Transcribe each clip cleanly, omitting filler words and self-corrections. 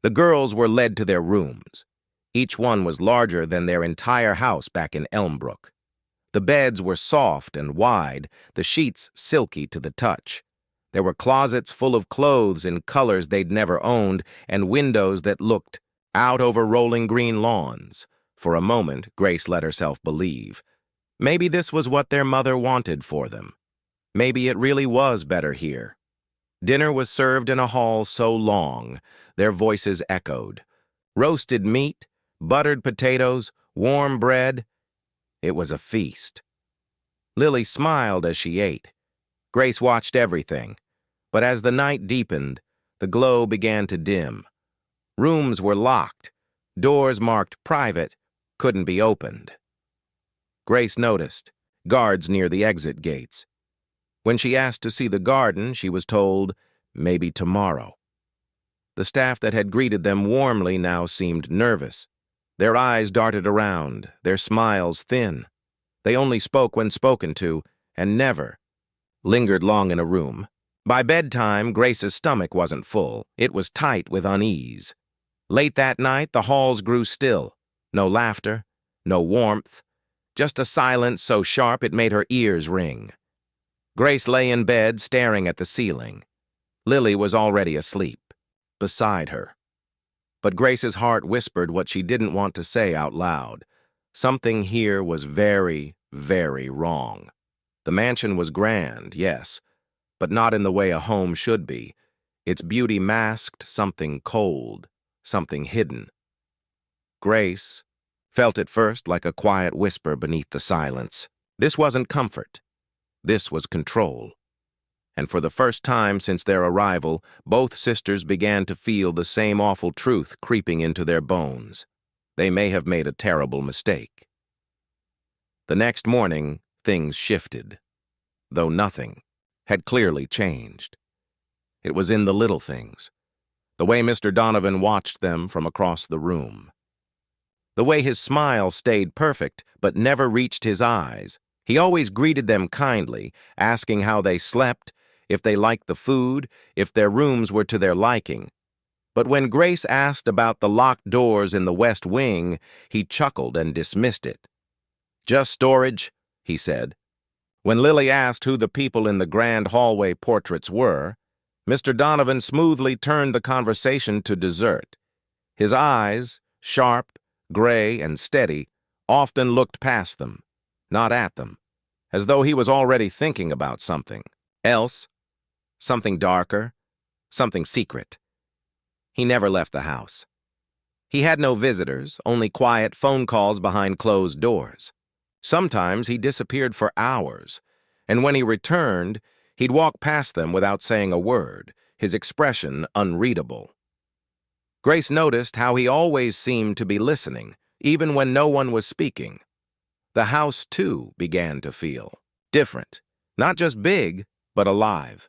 The girls were led to their rooms. Each one was larger than their entire house back in Elmbrook. The beds were soft and wide, the sheets silky to the touch. There were closets full of clothes in colors they'd never owned, and windows that looked out over rolling green lawns. For a moment, Grace let herself believe. Maybe this was what their mother wanted for them. Maybe it really was better here. Dinner was served in a hall so long, their voices echoed. Roasted meat, buttered potatoes, warm bread. It was a feast. Lily smiled as she ate. Grace watched everything, but as the night deepened, the glow began to dim. Rooms were locked. Doors marked private couldn't be opened. Grace noticed guards near the exit gates. When she asked to see the garden, she was told, maybe tomorrow. The staff that had greeted them warmly now seemed nervous. Their eyes darted around, their smiles thin. They only spoke when spoken to, and never lingered long in a room. By bedtime, Grace's stomach wasn't full. It was tight with unease. Late that night, the halls grew still. No laughter, no warmth, just a silence so sharp it made her ears ring. Grace lay in bed, staring at the ceiling. Lily was already asleep, beside her. But Grace's heart whispered what she didn't want to say out loud. Something here was very, very wrong. The mansion was grand, yes, but not in the way a home should be. Its beauty masked something cold, something hidden. Grace felt at first like a quiet whisper beneath the silence. This wasn't comfort. This was control. And for the first time since their arrival, both sisters began to feel the same awful truth creeping into their bones. They may have made a terrible mistake. The next morning, things shifted, though nothing had clearly changed. It was in the little things, the way Mr. Donovan watched them from across the room. The way his smile stayed perfect but never reached his eyes. He always greeted them kindly, asking how they slept, if they liked the food, if their rooms were to their liking. But when Grace asked about the locked doors in the West Wing, he chuckled and dismissed it. "Just storage," he said. When Lily asked who the people in the grand hallway portraits were, Mr. Donovan smoothly turned the conversation to dessert. His eyes, sharp, gray, and steady, often looked past them, not at them, as though he was already thinking about something else, something darker, something secret. He never left the house. He had no visitors, only quiet phone calls behind closed doors. Sometimes he disappeared for hours, and when he returned, he'd walk past them without saying a word, his expression unreadable. Grace noticed how he always seemed to be listening, even when no one was speaking. The house, too, began to feel different, not just big, but alive.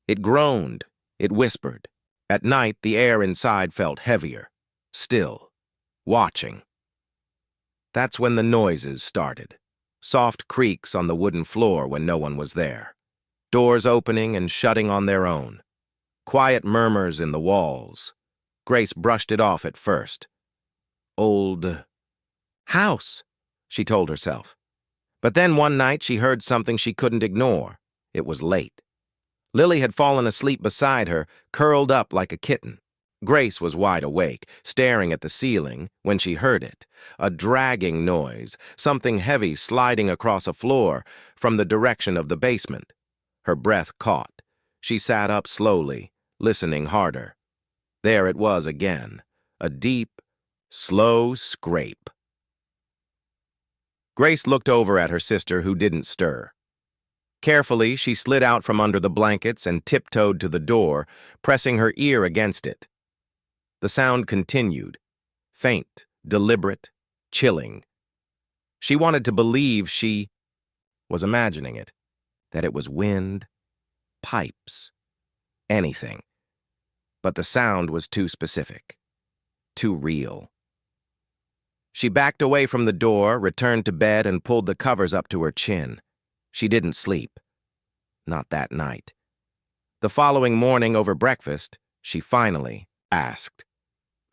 It groaned, it whispered. At night, the air inside felt heavier, still, watching. That's when the noises started. Soft creaks on the wooden floor when no one was there. Doors opening and shutting on their own. Quiet murmurs in the walls. Grace brushed it off at first. Old house, she told herself. But then one night she heard something she couldn't ignore. It was late. Lily had fallen asleep beside her, curled up like a kitten. Grace was wide awake, staring at the ceiling, when she heard it. A dragging noise, something heavy sliding across a floor from the direction of the basement. Her breath caught. She sat up slowly, listening harder. There it was again, a deep, slow scrape. Grace looked over at her sister, who didn't stir. Carefully, she slid out from under the blankets and tiptoed to the door, pressing her ear against it. The sound continued, faint, deliberate, chilling. She wanted to believe she was imagining it, that it was wind, pipes, anything. But the sound was too specific, too real. She backed away from the door, returned to bed, and pulled the covers up to her chin. She didn't sleep. Not that night. The following morning over breakfast, she finally asked,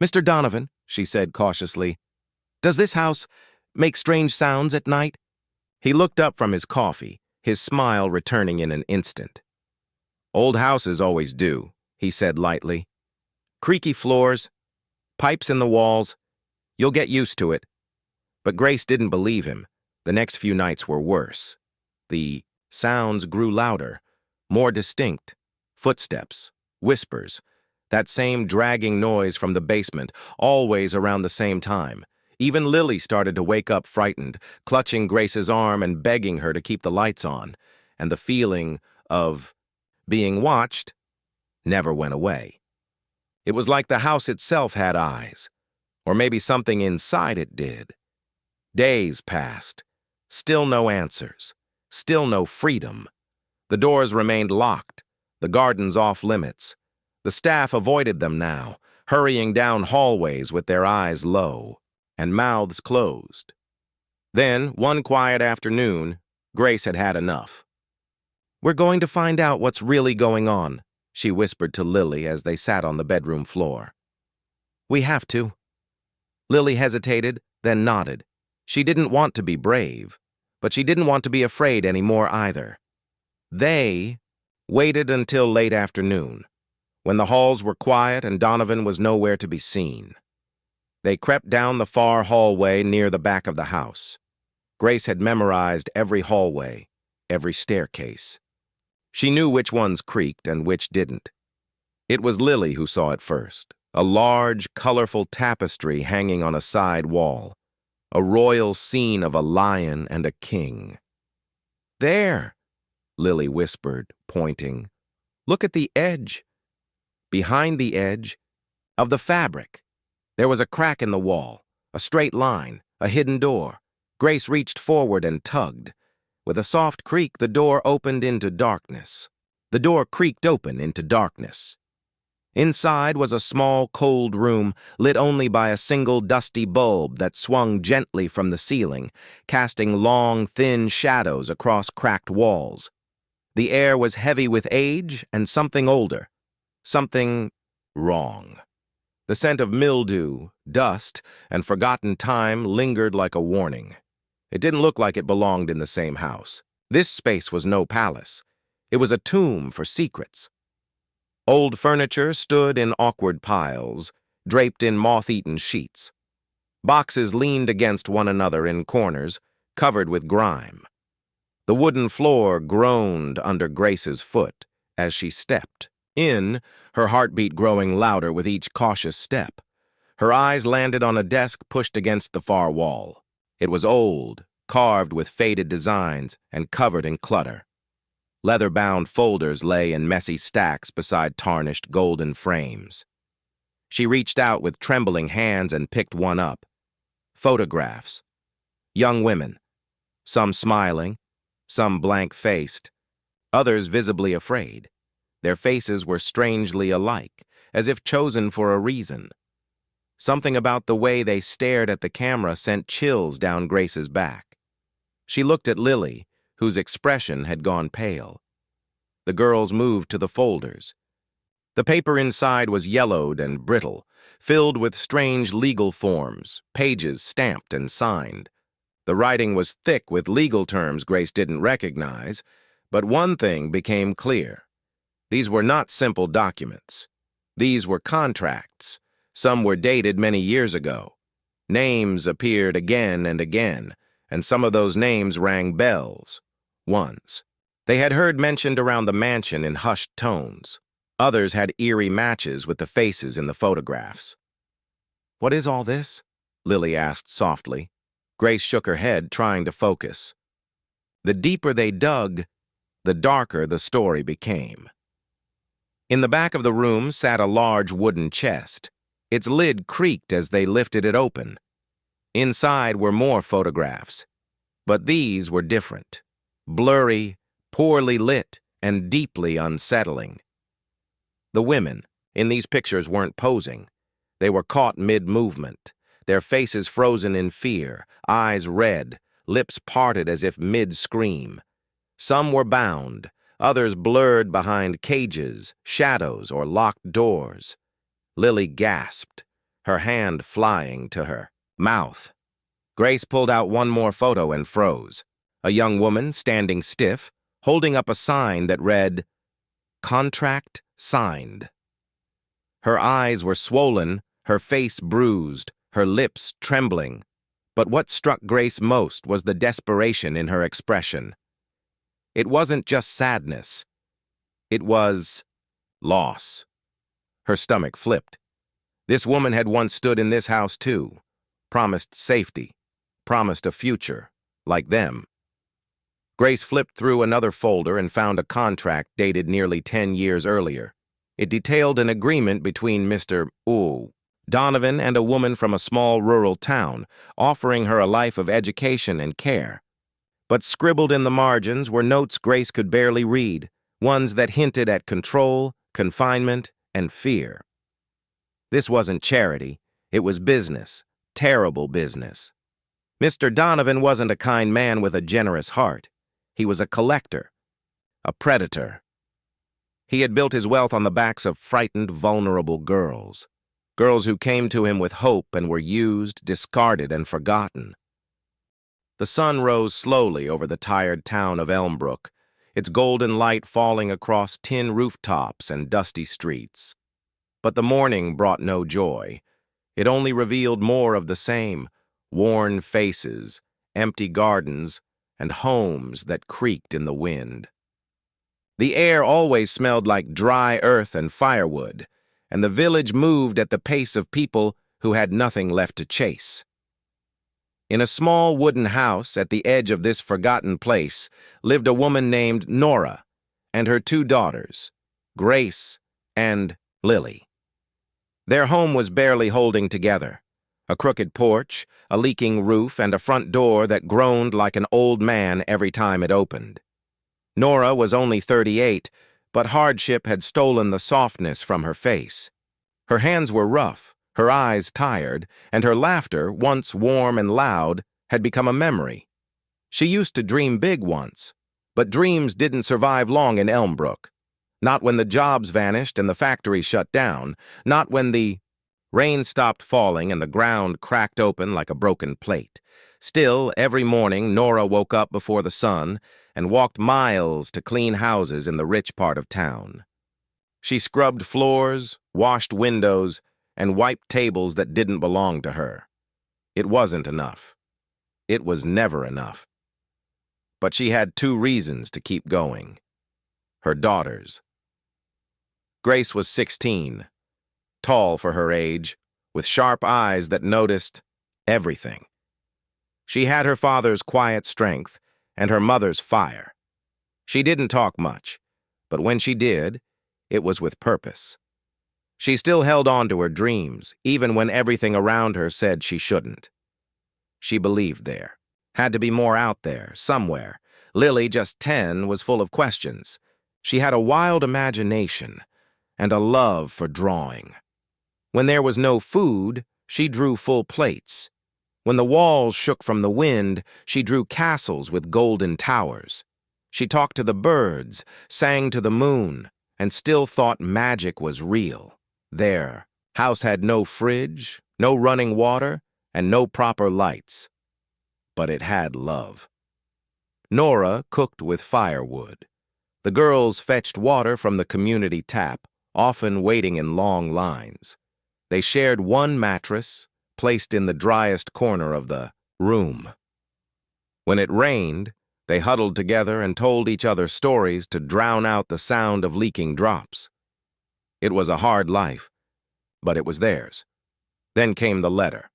Mr. Donovan, she said cautiously, does this house make strange sounds at night? He looked up from his coffee, his smile returning in an instant. Old houses always do, he said lightly. Creaky floors, pipes in the walls. You'll get used to it. But Grace didn't believe him. The next few nights were worse. The sounds grew louder, more distinct. Footsteps, whispers, that same dragging noise from the basement, always around the same time. Even Lily started to wake up frightened, clutching Grace's arm and begging her to keep the lights on. And the feeling of being watched never went away. It was like the house itself had eyes, or maybe something inside it did. Days passed. Still no answers. Still no freedom. The doors remained locked, the gardens off limits. The staff avoided them now, hurrying down hallways with their eyes low and mouths closed. Then, one quiet afternoon, Grace had had enough. "We're going to find out what's really going on," she whispered to Lily as they sat on the bedroom floor. "We have to." Lily hesitated, then nodded. She didn't want to be brave, but she didn't want to be afraid anymore either. They waited until late afternoon, when the halls were quiet and Donovan was nowhere to be seen. They crept down the far hallway near the back of the house. Grace had memorized every hallway, every staircase. She knew which ones creaked and which didn't. It was Lily who saw it first, a large, colorful tapestry hanging on a side wall, a royal scene of a lion and a king. "There," Lily whispered, pointing. "Look at the edge." Behind the edge of the fabric, there was a crack in the wall, a straight line, a hidden door. Grace reached forward and tugged. With a soft creak, the door opened into darkness. The door creaked open into darkness. Inside was a small, cold room, lit only by a single dusty bulb that swung gently from the ceiling, casting long, thin shadows across cracked walls. The air was heavy with age and something older. Something wrong. The scent of mildew, dust, and forgotten time lingered like a warning. It didn't look like it belonged in the same house. This space was no palace. It was a tomb for secrets. Old furniture stood in awkward piles, draped in moth-eaten sheets. Boxes leaned against one another in corners, covered with grime. The wooden floor groaned under Grace's foot as she stepped in, her heartbeat growing louder with each cautious step. Her eyes landed on a desk pushed against the far wall. It was old, carved with faded designs and covered in clutter. Leather-bound folders lay in messy stacks beside tarnished golden frames. She reached out with trembling hands and picked one up. Photographs. Young women. Some smiling, some blank-faced, others visibly afraid. Their faces were strangely alike, as if chosen for a reason. Something about the way they stared at the camera sent chills down Grace's back. She looked at Lily, whose expression had gone pale. The girls moved to the folders. The paper inside was yellowed and brittle, filled with strange legal forms, pages stamped and signed. The writing was thick with legal terms Grace didn't recognize, but one thing became clear. These were not simple documents. These were contracts. Some were dated many years ago. Names appeared again and again, and some of those names rang bells. Ones they had heard mentioned around the mansion in hushed tones. Others had eerie matches with the faces in the photographs. "What is all this?" Lily asked softly. Grace shook her head, trying to focus. The deeper they dug, the darker the story became. In the back of the room sat a large wooden chest. Its lid creaked as they lifted it open. Inside were more photographs, but these were different. Blurry, poorly lit, and deeply unsettling. The women in these pictures weren't posing. They were caught mid-movement, their faces frozen in fear, eyes red, lips parted as if mid-scream. Some were bound, others blurred behind cages, shadows, or locked doors. Lily gasped. her hand flying to her mouth. Grace pulled out one more photo and froze. A young woman standing stiff, holding up a sign that read, "Contract signed." Her eyes were swollen, her face bruised, her lips trembling. But what struck Grace most was the desperation in her expression. It wasn't just sadness. It was loss. Her stomach flipped. This woman had once stood in this house too, promised safety, promised a future, like them. Grace flipped through another folder and found a contract dated nearly 10 years earlier. It detailed an agreement between Mr. Donovan and a woman from a small rural town, offering her a life of education and care. But scribbled in the margins were notes Grace could barely read, ones that hinted at control, confinement, and fear. This wasn't charity, it was business, terrible business. Mr. Donovan wasn't a kind man with a generous heart. He was a collector, a predator. He had built his wealth on the backs of frightened, vulnerable girls who came to him with hope and were used, discarded, and forgotten. The sun rose slowly over the tired town of Elmbrook, its golden light falling across tin rooftops and dusty streets. But the morning brought no joy. It only revealed more of the same, worn faces, empty gardens, and homes that creaked in the wind. The air always smelled like dry earth and firewood, and the village moved at the pace of people who had nothing left to chase. In a small wooden house at the edge of this forgotten place lived a woman named Nora and her 2 daughters, Grace and Lily. Their home was barely holding together. A crooked porch, a leaking roof, and a front door that groaned like an old man every time it opened. Nora was only 38, but hardship had stolen the softness from her face. Her hands were rough, her eyes tired, and her laughter, once warm and loud, had become a memory. She used to dream big once, but dreams didn't survive long in Elmbrook. Not when the jobs vanished and the factory shut down, not when the rain stopped falling and the ground cracked open like a broken plate. Still, every morning, Nora woke up before the sun and walked miles to clean houses in the rich part of town. She scrubbed floors, washed windows, and wiped tables that didn't belong to her. It wasn't enough. It was never enough. But she had 2 reasons to keep going. Her daughters. Grace was 16, tall for her age, with sharp eyes that noticed everything. She had her father's quiet strength and her mother's fire. She didn't talk much, but when she did, it was with purpose. She still held on to her dreams, even when everything around her said she shouldn't. She believed there. Had to be more out there, somewhere. Lily, just 10, was full of questions. She had a wild imagination and a love for drawing. When there was no food, she drew full plates. When the walls shook from the wind, she drew castles with golden towers. She talked to the birds, sang to the moon, and still thought magic was real. Their house had no fridge, no running water, and no proper lights. But it had love. Nora cooked with firewood. The girls fetched water from the community tap, often waiting in long lines. They shared one mattress, placed in the driest corner of the room. When it rained, they huddled together and told each other stories to drown out the sound of leaking drops. It was a hard life, but it was theirs. Then came the letter.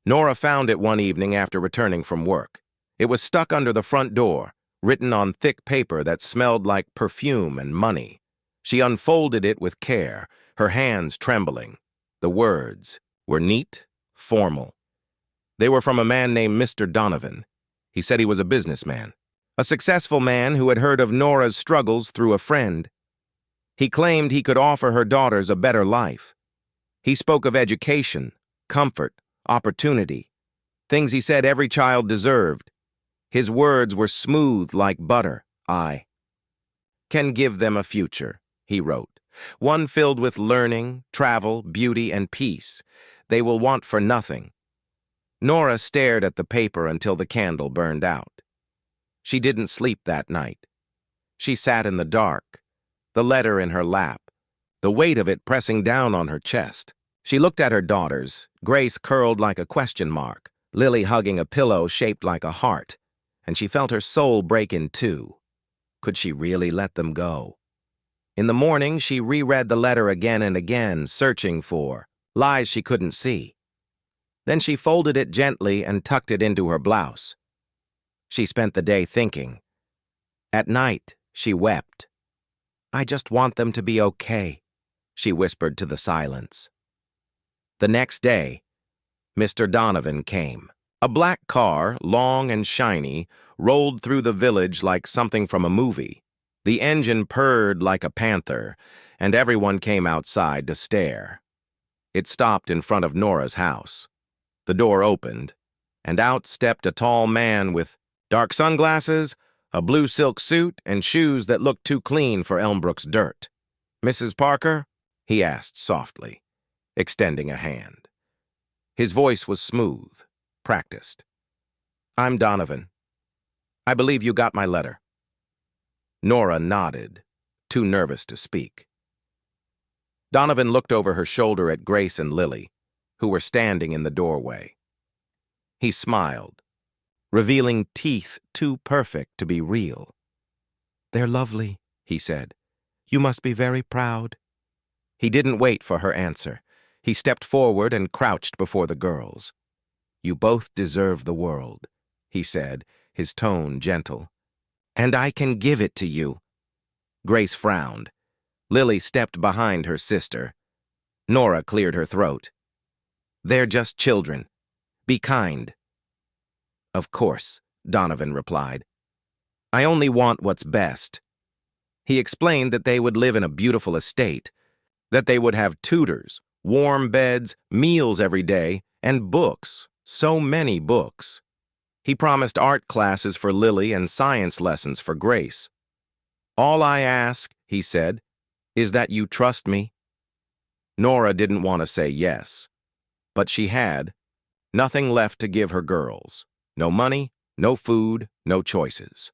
Nora found it one evening after returning from work. It was stuck under the front door, written on thick paper that smelled like perfume and money. She unfolded it with care, her hands trembling. The words were neat, formal. They were from a man named Mr. Donovan. He said he was a businessman, a successful man who had heard of Nora's struggles through a friend. He claimed he could offer her daughters a better life. He spoke of education, comfort, opportunity, things he said every child deserved. His words were smooth like butter. "I can give them a future," he wrote, "one filled with learning, travel, beauty, and peace. they will want for nothing. Nora stared at the paper until the candle burned out. She didn't sleep that night. She sat in the dark, the letter in her lap, the weight of it pressing down on her chest. She looked at her daughters, Grace curled like a question mark, Lily hugging a pillow shaped like a heart, and she felt her soul break in two. Could she really let them go? In the morning, she reread the letter again and again, searching for lies she couldn't see. Then she folded it gently and tucked it into her blouse. She spent the day thinking. At night, she wept. "I just want them to be okay," she whispered to the silence. The next day, Mr. Donovan came. A black car, long and shiny, rolled through the village like something from a movie. The engine purred like a panther, and everyone came outside to stare. It stopped in front of Nora's house. The door opened, and out stepped a tall man with dark sunglasses, a blue silk suit, and shoes that looked too clean for Elmbrook's dirt. "Mrs. Parker?" he asked softly, extending a hand. His voice was smooth, practiced. "I'm Donovan. I believe you got my letter." Nora nodded, too nervous to speak. Donovan looked over her shoulder at Grace and Lily, who were standing in the doorway. He smiled, revealing teeth too perfect to be real. "They're lovely," he said. "You must be very proud." He didn't wait for her answer. He stepped forward and crouched before the girls. "You both deserve the world," he said, his tone gentle. "And I can give it to you." Grace frowned. Lily stepped behind her sister. Nora cleared her throat. "They're just children. Be kind." "Of course," Donovan replied. "I only want what's best." He explained that they would live in a beautiful estate, that they would have tutors, warm beds, meals every day, and books, so many books. He promised art classes for Lily and science lessons for Grace. "All I ask," he said, "is that you trust me." Nora didn't want to say yes, but she had nothing left to give her girls. No money, no food, no choices.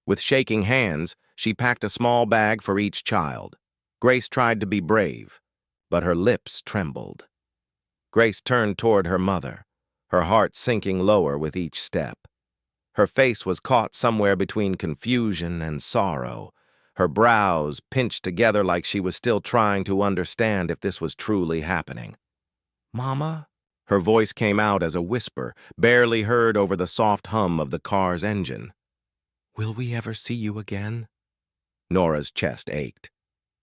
With shaking hands, she packed a small bag for each child. Grace tried to be brave, but her lips trembled. Grace turned toward her mother, her heart sinking lower with each step. Her face was caught somewhere between confusion and sorrow, her brows pinched together like she was still trying to understand if this was truly happening. "Mama?" Her voice came out as a whisper, barely heard over the soft hum of the car's engine. "Will we ever see you again?" Nora's chest ached.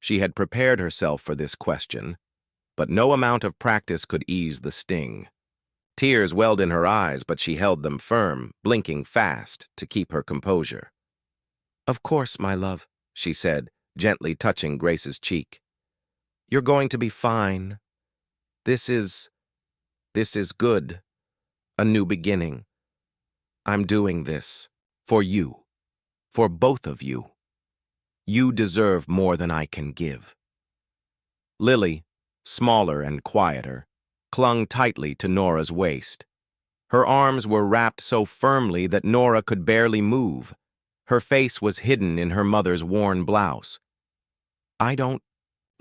She had prepared herself for this question, but no amount of practice could ease the sting. Tears welled in her eyes, but she held them firm, blinking fast to keep her composure. "Of course, my love," she said, gently touching Grace's cheek. "You're going to be fine. This is good. A new beginning. I'm doing this for you, for both of you. You deserve more than I can give." Lily, smaller and quieter, clung tightly to Nora's waist. Her arms were wrapped so firmly that Nora could barely move. Her face was hidden in her mother's worn blouse. "I don't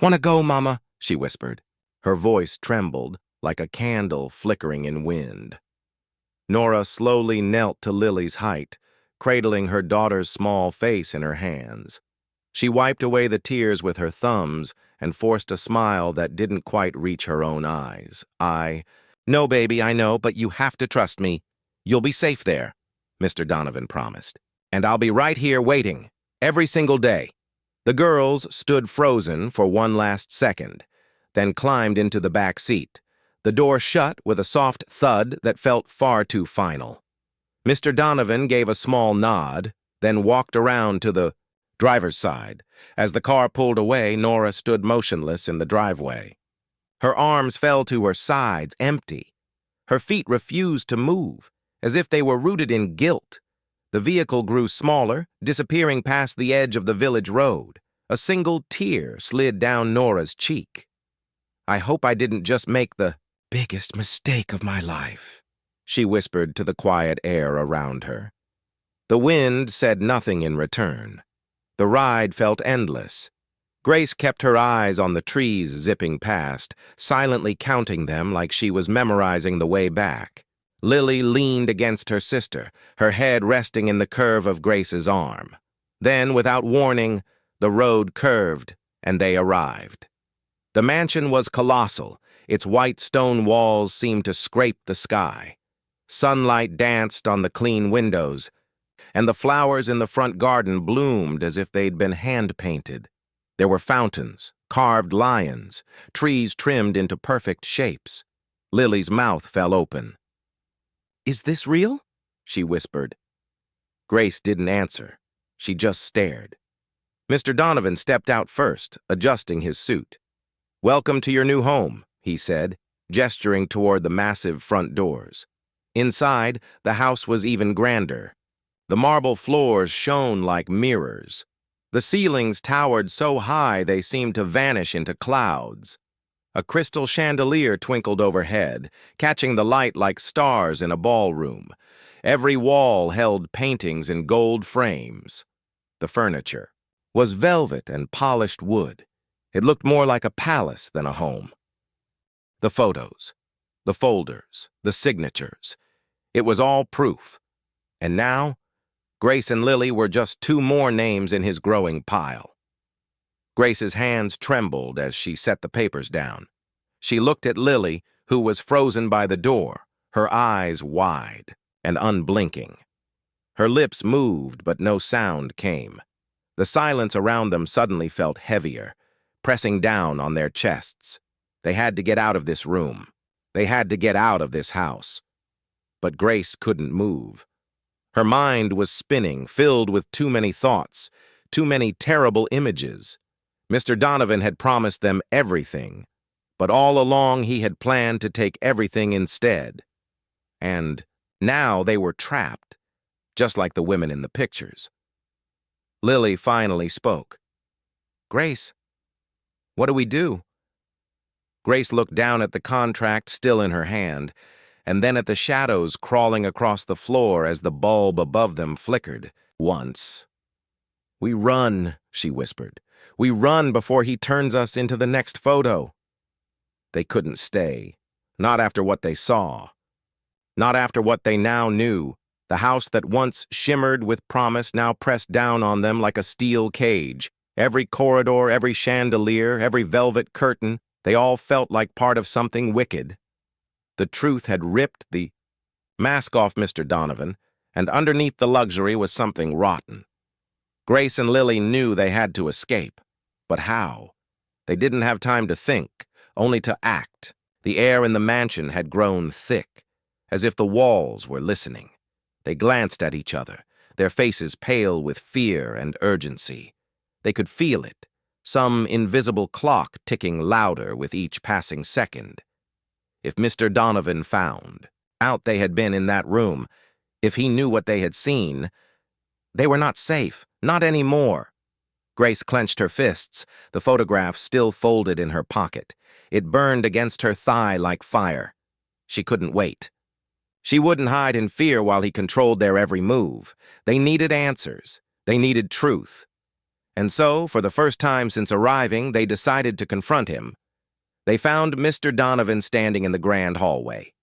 want to go, Mama," she whispered. Her voice trembled like a candle flickering in wind. Nora slowly knelt to Lily's height, cradling her daughter's small face in her hands. She wiped away the tears with her thumbs and forced a smile that didn't quite reach her own eyes. "No, baby, I know, but you have to trust me. You'll be safe there," Mr. Donovan promised. "And I'll be right here waiting, every single day." The girls stood frozen for one last second, then climbed into the back seat. The door shut with a soft thud that felt far too final. Mr. Donovan gave a small nod, then walked around to the driver's side. As the car pulled away, Nora stood motionless in the driveway. Her arms fell to her sides, empty. Her feet refused to move, as if they were rooted in guilt. The vehicle grew smaller, disappearing past the edge of the village road. A single tear slid down Nora's cheek. "I hope I didn't just make the biggest mistake of my life," she whispered to the quiet air around her. The wind said nothing in return. The ride felt endless. Grace kept her eyes on the trees zipping past, silently counting them like she was memorizing the way back. Lily leaned against her sister, her head resting in the curve of Grace's arm. Then, without warning, the road curved, and they arrived. The mansion was colossal. Its white stone walls seemed to scrape the sky. Sunlight danced on the clean windows, and the flowers in the front garden bloomed as if they'd been hand-painted. There were fountains, carved lions, trees trimmed into perfect shapes. Lily's mouth fell open. "Is this real?" she whispered. Grace didn't answer. She just stared. Mr. Donovan stepped out first, adjusting his suit. "Welcome to your new home," he said, gesturing toward the massive front doors. Inside, the house was even grander. The marble floors shone like mirrors. The ceilings towered so high they seemed to vanish into clouds. A crystal chandelier twinkled overhead, catching the light like stars in a ballroom. Every wall held paintings in gold frames. The furniture was velvet and polished wood. It looked more like a palace than a home. The photos, the folders, the signatures. It was all proof. And now, Grace and Lily were just two more names in his growing pile. Grace's hands trembled as she set the papers down. She looked at Lily, who was frozen by the door, her eyes wide and unblinking. Her lips moved, but no sound came. The silence around them suddenly felt heavier, pressing down on their chests. They had to get out of this room. They had to get out of this house. But Grace couldn't move. Her mind was spinning, filled with too many thoughts, too many terrible images. Mr. Donovan had promised them everything, but all along he had planned to take everything instead. And now they were trapped, just like the women in the pictures. Lily finally spoke. "Grace, what do we do?" Grace looked down at the contract still in her hand, and then at the shadows crawling across the floor as the bulb above them flickered. Once. "We run," she whispered. "We run before he turns us into the next photo." They couldn't stay. Not after what they saw. Not after what they now knew. The house that once shimmered with promise now pressed down on them like a steel cage. Every corridor, every chandelier, every velvet curtain, they all felt like part of something wicked. The truth had ripped the mask off Mr. Donovan, and underneath the luxury was something rotten. Grace and Lily knew they had to escape. But how? They didn't have time to think, only to act. The air in the mansion had grown thick, as if the walls were listening. They glanced at each other, their faces pale with fear and urgency. They could feel it, some invisible clock ticking louder with each passing second. If Mr. Donovan found out they had been in that room, if he knew what they had seen, they were not safe, not anymore. Grace clenched her fists, the photograph still folded in her pocket. It burned against her thigh like fire. She couldn't wait. She wouldn't hide in fear while he controlled their every move. They needed answers. They needed truth. And so, for the first time since arriving, they decided to confront him. They found Mr. Donovan standing in the grand hallway.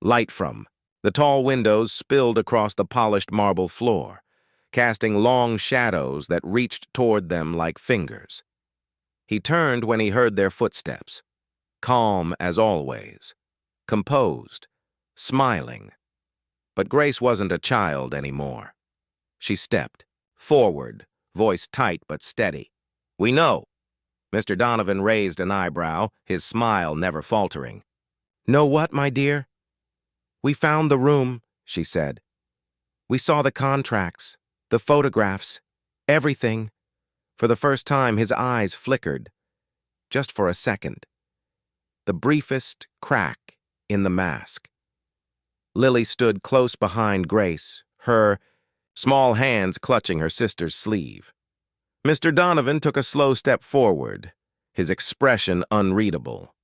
Light from the tall windows spilled across the polished marble floor, casting long shadows that reached toward them like fingers. He turned when he heard their footsteps, calm as always, composed, smiling. But Grace wasn't a child anymore. She stepped forward, voice tight but steady. "We know." Mr. Donovan raised an eyebrow, his smile never faltering. "Know what, my dear?" "We found the room," she said. "We saw the contracts, the photographs, everything." For the first time, his eyes flickered, just for a second. The briefest crack in the mask. Lily stood close behind Grace, her small hands clutching her sister's sleeve. Mr. Donovan took a slow step forward, his expression unreadable.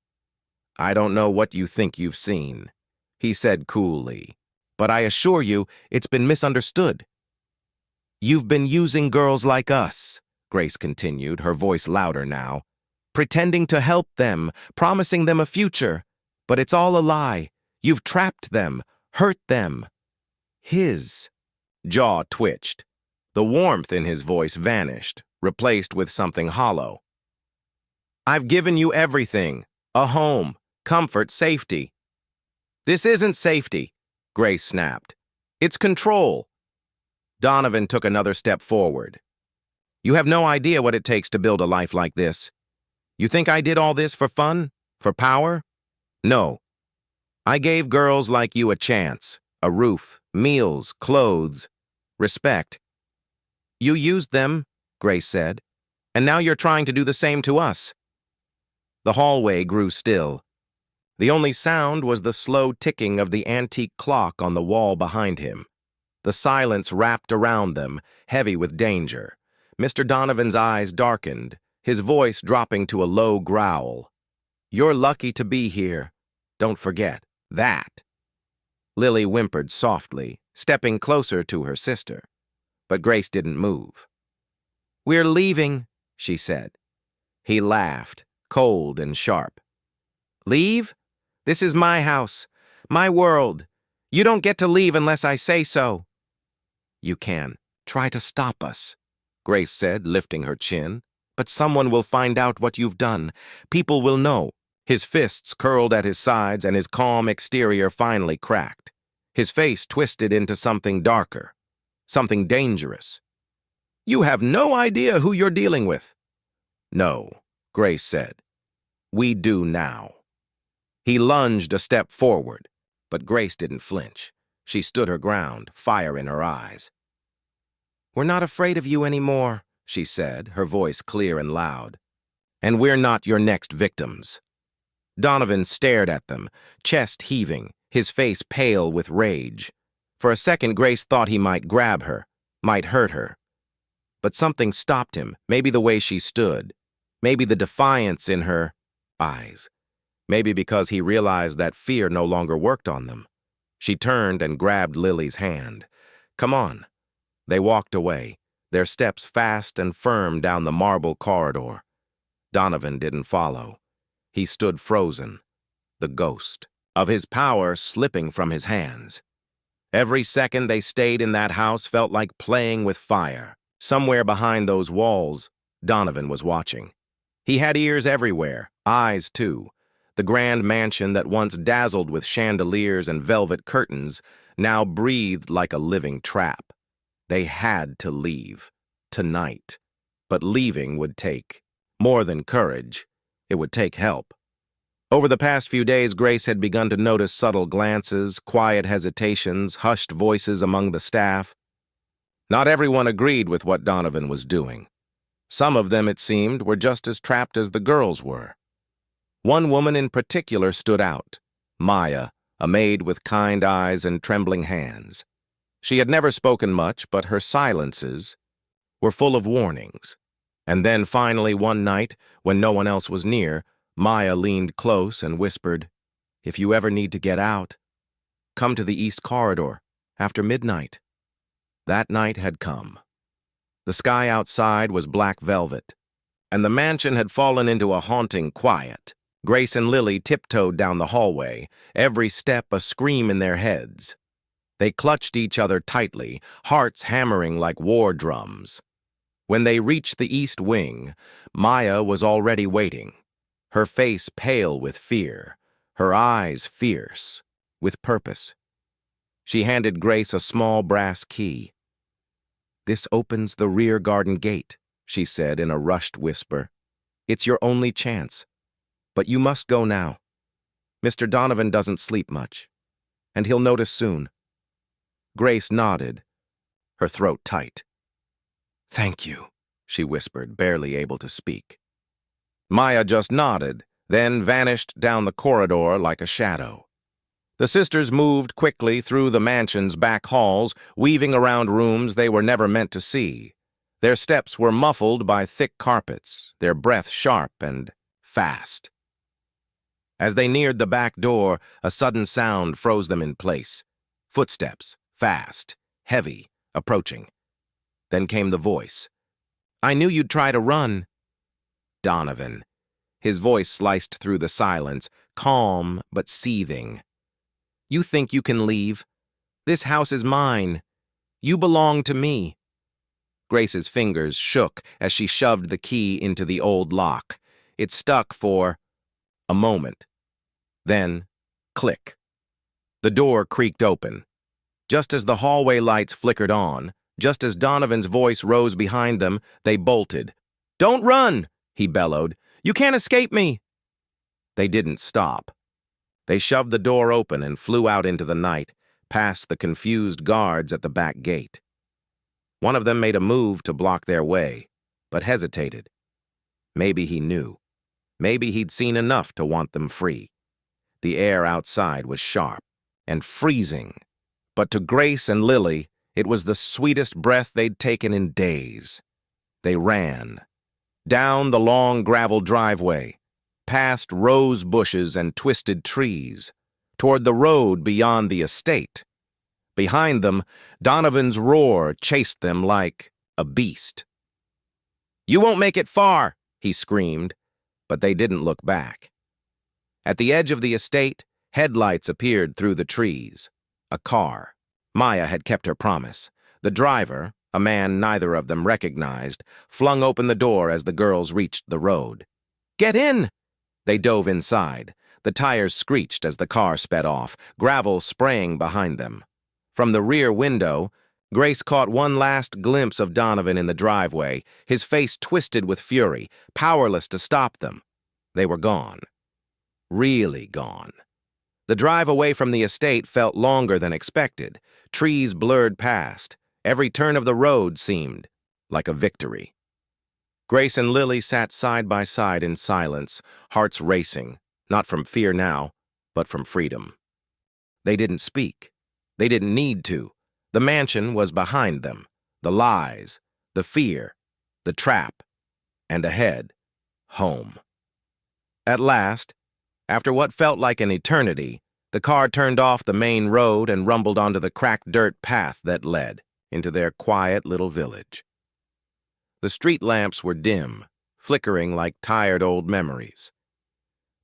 "I don't know what you think you've seen," he said coolly, "but I assure you it's been misunderstood." "You've been using girls like us," Grace continued, her voice louder now, "pretending to help them, promising them a future. But it's all a lie. You've trapped them, hurt them." His jaw twitched. The warmth in his voice vanished, replaced with something hollow. "I've given you everything. A home, comfort, safety." "This isn't safety," Grace snapped. "It's control." Donovan took another step forward. "You have no idea what it takes to build a life like this. You think I did all this for fun? For power? No. I gave girls like you a chance, a roof, meals, clothes, respect. You used them," Grace said, "and now you're trying to do the same to us." The hallway grew still. The only sound was the slow ticking of the antique clock on the wall behind him. The silence wrapped around them, heavy with danger. Mr. Donovan's eyes darkened, his voice dropping to a low growl. "You're lucky to be here. Don't forget that." Lily whimpered softly, stepping closer to her sister. But Grace didn't move. "We're leaving," she said. He laughed, cold and sharp. "Leave? This is my house, my world. You don't get to leave unless I say so." "You can try to stop us," Grace said, lifting her chin. "But someone will find out what you've done. People will know." His fists curled at his sides and his calm exterior finally cracked. His face twisted into something darker, something dangerous. "You have no idea who you're dealing with." "No," Grace said. "We do now." He lunged a step forward, but Grace didn't flinch. She stood her ground, fire in her eyes. "We're not afraid of you anymore," she said, her voice clear and loud. "And we're not your next victims." Donovan stared at them, chest heaving, his face pale with rage. For a second, Grace thought he might grab her, might hurt her. But something stopped him, maybe the way she stood, maybe the defiance in her eyes, maybe because he realized that fear no longer worked on them. She turned and grabbed Lily's hand. "Come on." They walked away, their steps fast and firm down the marble corridor. Donovan didn't follow. He stood frozen, the ghost of his power slipping from his hands. Every second they stayed in that house felt like playing with fire. Somewhere behind those walls, Donovan was watching. He had ears everywhere, eyes too. The grand mansion that once dazzled with chandeliers and velvet curtains now breathed like a living trap. They had to leave, tonight. But leaving would take more than courage. It would take help. Over the past few days, Grace had begun to notice subtle glances, quiet hesitations, hushed voices among the staff. Not everyone agreed with what Donovan was doing. Some of them, it seemed, were just as trapped as the girls were. One woman in particular stood out, Maya, a maid with kind eyes and trembling hands. She had never spoken much, but her silences were full of warnings. And then finally one night, when no one else was near, Maya leaned close and whispered, "If you ever need to get out, come to the East Corridor after midnight." That night had come. The sky outside was black velvet, and the mansion had fallen into a haunting quiet. Grace and Lily tiptoed down the hallway, every step a scream in their heads. They clutched each other tightly, hearts hammering like war drums. When they reached the east wing, Maya was already waiting, her face pale with fear, her eyes fierce, with purpose. She handed Grace a small brass key. "This opens the rear garden gate," she said in a rushed whisper. "It's your only chance. But you must go now. Mr. Donovan doesn't sleep much, and he'll notice soon." Grace nodded, her throat tight. "Thank you," she whispered, barely able to speak. Maya just nodded, then vanished down the corridor like a shadow. The sisters moved quickly through the mansion's back halls, weaving around rooms they were never meant to see. Their steps were muffled by thick carpets, their breath sharp and fast. As they neared the back door, a sudden sound froze them in place. Footsteps, fast, heavy, approaching. Then came the voice. "I knew you'd try to run." Donovan. His voice sliced through the silence, calm but seething. "You think you can leave? This house is mine. You belong to me." Grace's fingers shook as she shoved the key into the old lock. It stuck for a moment. Then, click. The door creaked open. Just as the hallway lights flickered on, just as Donovan's voice rose behind them, they bolted. "Don't run!" he bellowed. "You can't escape me!" They didn't stop. They shoved the door open and flew out into the night, past the confused guards at the back gate. One of them made a move to block their way, but hesitated. Maybe he knew. Maybe he'd seen enough to want them free. The air outside was sharp and freezing, but to Grace and Lily, it was the sweetest breath they'd taken in days. They ran. Down the long gravel driveway, past rose bushes and twisted trees, toward the road beyond the estate. Behind them, Donovan's roar chased them like a beast. "You won't make it far," he screamed, but they didn't look back. At the edge of the estate, headlights appeared through the trees. A car. Maya had kept her promise. The driver, a man neither of them recognized, flung open the door as the girls reached the road. "Get in!" They dove inside. The tires screeched as the car sped off, gravel spraying behind them. From the rear window, Grace caught one last glimpse of Donovan in the driveway, his face twisted with fury, powerless to stop them. They were gone. Really gone. The drive away from the estate felt longer than expected. Trees blurred past. Every turn of the road seemed like a victory. Grace and Lily sat side by side in silence, hearts racing, not from fear now, but from freedom. They didn't speak. They didn't need to. The mansion was behind them. The lies, the fear, the trap, and ahead, home. At last, after what felt like an eternity, the car turned off the main road and rumbled onto the cracked dirt path that led into their quiet little village. The street lamps were dim, flickering like tired old memories.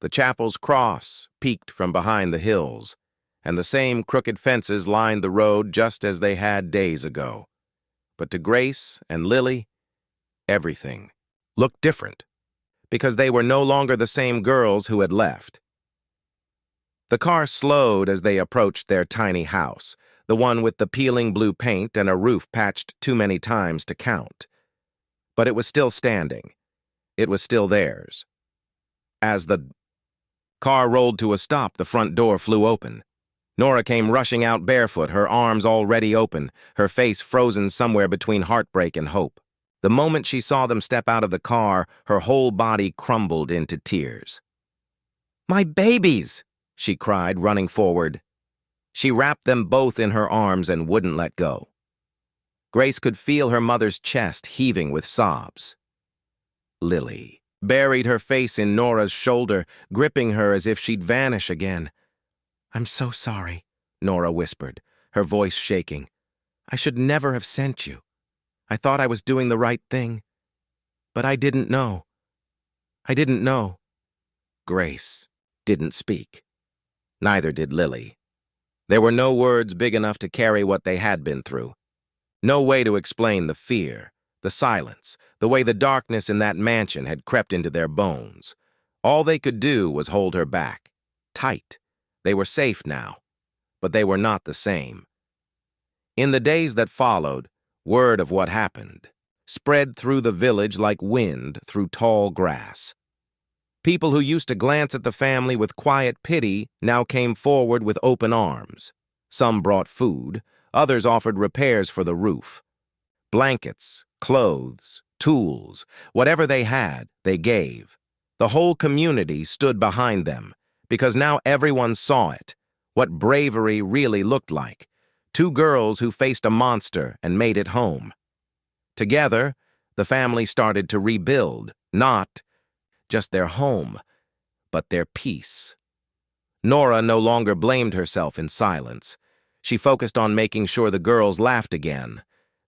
The chapel's cross peeked from behind the hills, and the same crooked fences lined the road just as they had days ago. But to Grace and Lily, everything looked different, because they were no longer the same girls who had left. The car slowed as they approached their tiny house, the one with the peeling blue paint and a roof patched too many times to count. But it was still standing. It was still theirs. As the car rolled to a stop, the front door flew open. Nora came rushing out barefoot, her arms already open, her face frozen somewhere between heartbreak and hope. The moment she saw them step out of the car, her whole body crumbled into tears. "My babies!" she cried, running forward. She wrapped them both in her arms and wouldn't let go. Grace could feel her mother's chest heaving with sobs. Lily buried her face in Nora's shoulder, gripping her as if she'd vanish again. "I'm so sorry," Nora whispered, her voice shaking. "I should never have sent you. I thought I was doing the right thing. But I didn't know. I didn't know." Grace didn't speak. Neither did Lily. There were no words big enough to carry what they had been through. No way to explain the fear, the silence, the way the darkness in that mansion had crept into their bones. All they could do was hold her back, tight. They were safe now, but they were not the same. In the days that followed, word of what happened spread through the village like wind through tall grass. People who used to glance at the family with quiet pity now came forward with open arms. Some brought food, others offered repairs for the roof. Blankets, clothes, tools, whatever they had, they gave. The whole community stood behind them, because now everyone saw it, what bravery really looked like. Two girls who faced a monster and made it home. Together, the family started to rebuild, not just their home, but their peace. Nora no longer blamed herself in silence. She focused on making sure the girls laughed again,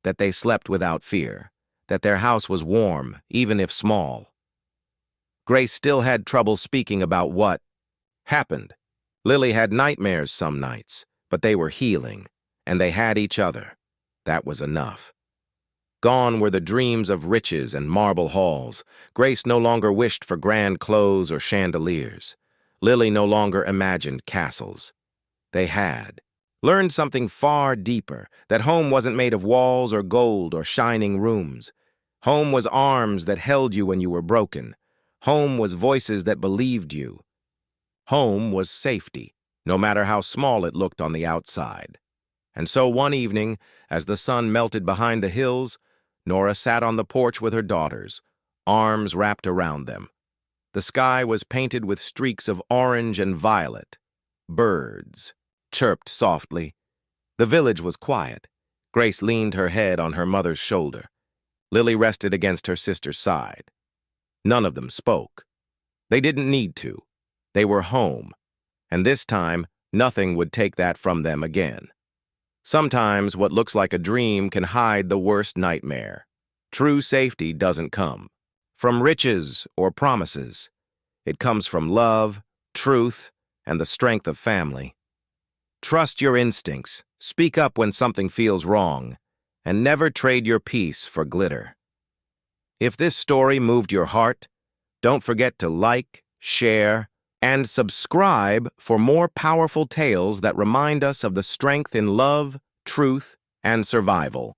that they slept without fear, that their house was warm, even if small. Grace still had trouble speaking about what happened. Lily had nightmares some nights, but they were healing, and they had each other. That was enough. Gone were the dreams of riches and marble halls. Grace no longer wished for grand clothes or chandeliers. Lily no longer imagined castles. They had learned something far deeper, that home wasn't made of walls or gold or shining rooms. Home was arms that held you when you were broken. Home was voices that believed you. Home was safety, no matter how small it looked on the outside. And so one evening, as the sun melted behind the hills, Nora sat on the porch with her daughters, arms wrapped around them. The sky was painted with streaks of orange and violet. Birds chirped softly. The village was quiet. Grace leaned her head on her mother's shoulder. Lily rested against her sister's side. None of them spoke. They didn't need to. They were home, and this time, nothing would take that from them again. Sometimes what looks like a dream can hide the worst nightmare. True safety doesn't come from riches or promises. It comes from love, truth, and the strength of family. Trust your instincts, speak up when something feels wrong, and never trade your peace for glitter. If this story moved your heart, don't forget to like, share, and subscribe for more powerful tales that remind us of the strength in love, truth, and survival.